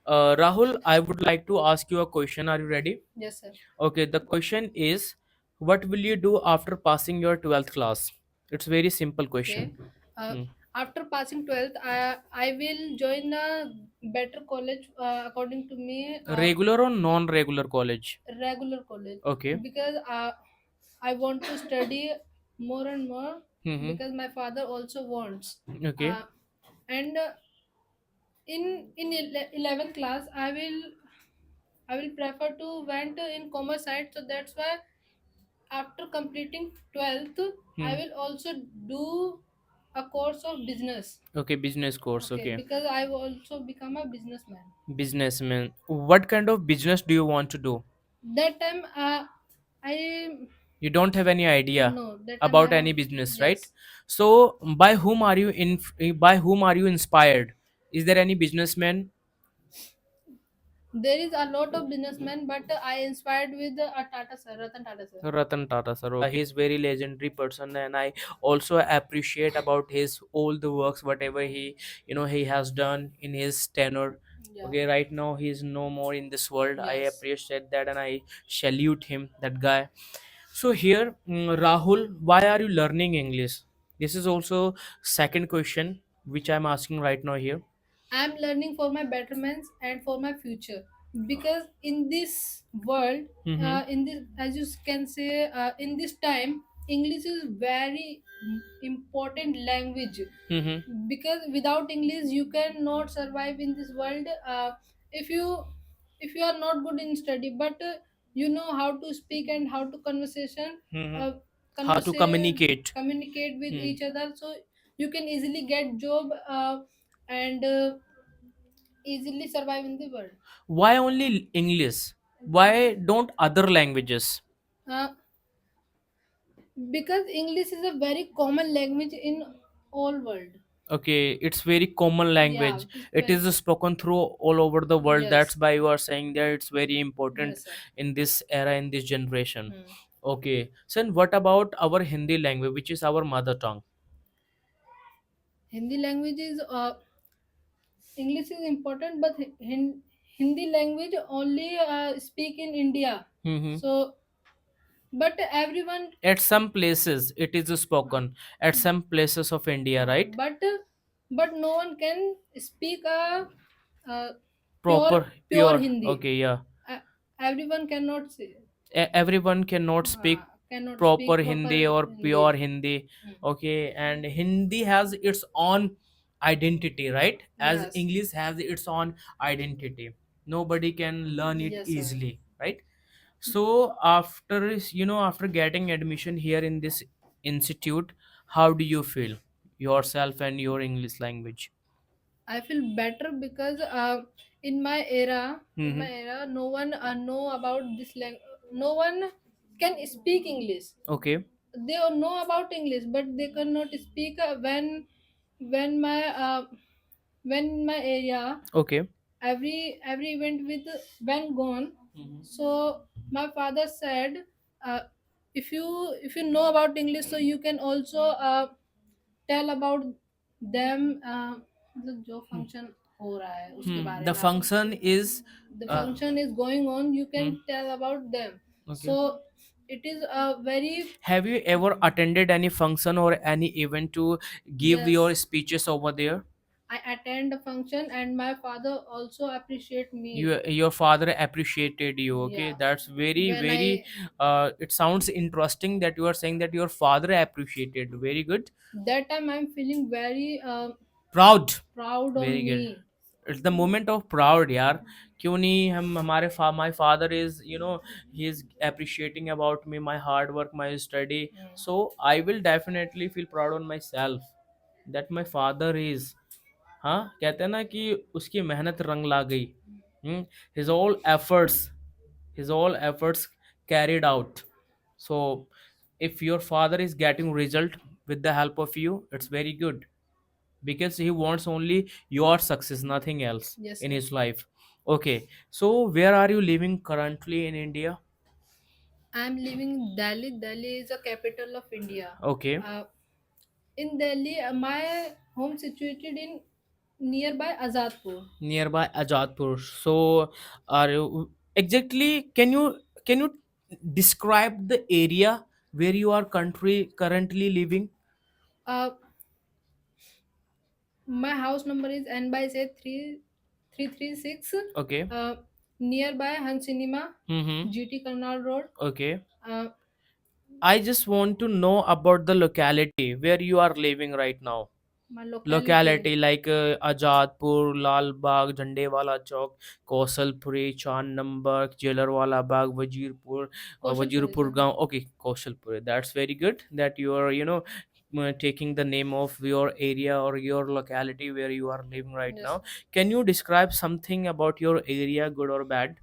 Rahul, I would like to ask you a question. Are you ready? Yes, sir. Okay, the question is, what will you do after passing your 12th class? It's very simple question. Okay. Uh, Hmm. After passing 12th, I will join a better college, according to me, Regular or non-regular college? regular college, Okay. because I want to study more and more, Mm-hmm. because my father also wants. Okay. Uh, and in 11th class, I will prefer to went in commerce side, so that's why after completing 12th, I Hmm. will also do a course of business. Okay, business course. Okay, Okay. because I will also become a businessman. Businessman. What kind of business do you want to do? That time, I You don't have any idea no, that time I about have. any business, right? Yes, So, by whom are you inspired? Is there any businessman? there is a lot of businessmen, but I inspired with Tata sir, Ratan Tata sir. Ratan Tata sir. He is very legendary person, and I also appreciate about his all the works, whatever he has done in his tenure. Yeah. Okay, right now he is no more in this world. I Yes. appreciate that, and I salute him, that guy. So here, Rahul, why are you learning English? This is also second question which I'm asking right now here. I'm learning for my betterments and for my future, because in this world, Mm-hmm. in this, as you can say, in this time, English is very important language, Mm-hmm. because without English you cannot survive in this world. If you are not good in study, but you know how to speak and how to conversation, Mm-hmm. uh, How to communicate? communicate with Hmm. each other, so you can easily get job, and easily survive in the world. Why only English? Why don't other languages? uh, because English is a very common language in all world. Okay, it's very common Yeah, language. it's It is spoken through all over the world. That's yes, why you are saying that it's very important yes, sir. in this era, in this generation. Hmm. Okay. So, and what about our Hindi language, which is our mother tongue? Hindi language is English is important, but Hindi language only speak in India. Mm-hmm. So, but everyone, At some places, it is spoken. At some places of India, right? but no one can speak a pure Proper, pure pure. Hindi. Okay, yeah. Uh, Everyone cannot say, Everyone cannot speak cannot proper speak proper Hindi or Hindi. pure Hindi. Okay, and Hindi has its own identity, right? As Yes, English has its own identity. Nobody can learn it yes, sir. easily, right? So after getting admission here in this institute, how do you feel yourself and your English language? I feel better, because in Mm-hmm. my era, no one know about this language. No one can speak English. Okay. They all know about English, but they cannot speak. When my when my area, Okay. every event with when gone. So my father said, uh, if you know about English, so you can also tell about them, मतलब जो function हो रहा है उसके बारे The में आप, function is the uh, function is going on, you hmm, can tell about them. okay. So it is a very. Have you ever attended any function or any event to give Yes, your speeches over there? I attend a function, and my father also appreciate me. Your father appreciated you. Okay, Yeah, that's very when very. I It sounds interesting that you are saying that your father appreciated. Very good. that time I'm feeling very Proud. proud Very on good. me. It's the moment of proud, यार. क्यों नहीं हम हमारे my father is he is appreciating about me, my hard work, my study. So I will definitely feel proud on myself that my father is, हाँ कहते हैं ना कि उसकी मेहनत रंग ला गई. His all efforts carried out. So if your father is getting result with the help of you, it's very good, because he wants only your success, nothing else Yes, in sir. his life. Okay, so where are you living currently in India? I'm living in Delhi. Delhi is the capital of India. Okay. uh, in Delhi, my home situated in nearby Azadpur. Nearby Ajadpur. So, are you exactly? Can you describe the area where you are country currently living? Uh, my house number is N by say 3336. Okay. Uh, Nearby Han Cinema, Mm-hmm. GT Canal Road. Okay. Uh, I just want to know about the locality where you are living right now. my locality, Locality like Ajadpur, Lal Bagh, Jhandewala Chowk, Kausalpuri, Chand Number, Jailerwala Bagh, Wajirpur, Kaushalpuri, Wajirpur sir. Gaon. Okay, Kausalpuri. That's very good that you are, taking the name of your area or your locality where you are living right Yes. now. Can you describe something about your area, good or bad?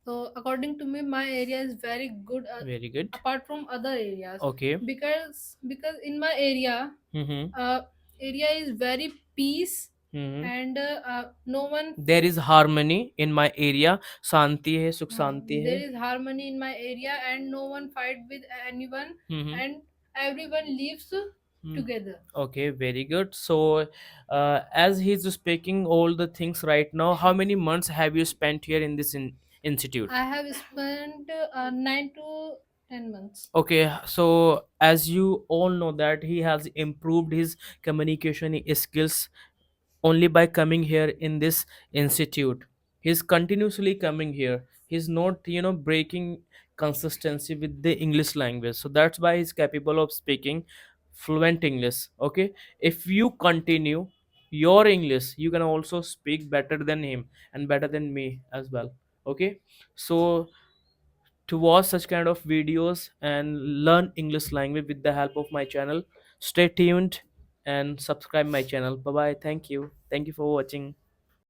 So according to me, my area is very good, Very good. apart from other areas, Okay. because in my area, Mm-hmm. uh, area is very peace, Mm-hmm. and no one. There is harmony in my area. Santi hai, sukh santi There hai. is harmony in my area, and no one fight with anyone, Mm-hmm. and everyone lives together. Okay, very good. So, as he's speaking all the things right now, how many months have you spent here in this institute? I have spent 9 to 10 months. Okay, so as you all know that he has improved his communication skills only by coming here in this institute. He's continuously coming here. He's not breaking consistency with the English language, so that's why he's capable of speaking fluent English. Okay, if you continue your English, you can also speak better than him and better than me as well. Okay, so to watch such kind of videos and learn English language with the help of my channel, stay tuned and subscribe my channel. Bye bye. Thank you for watching.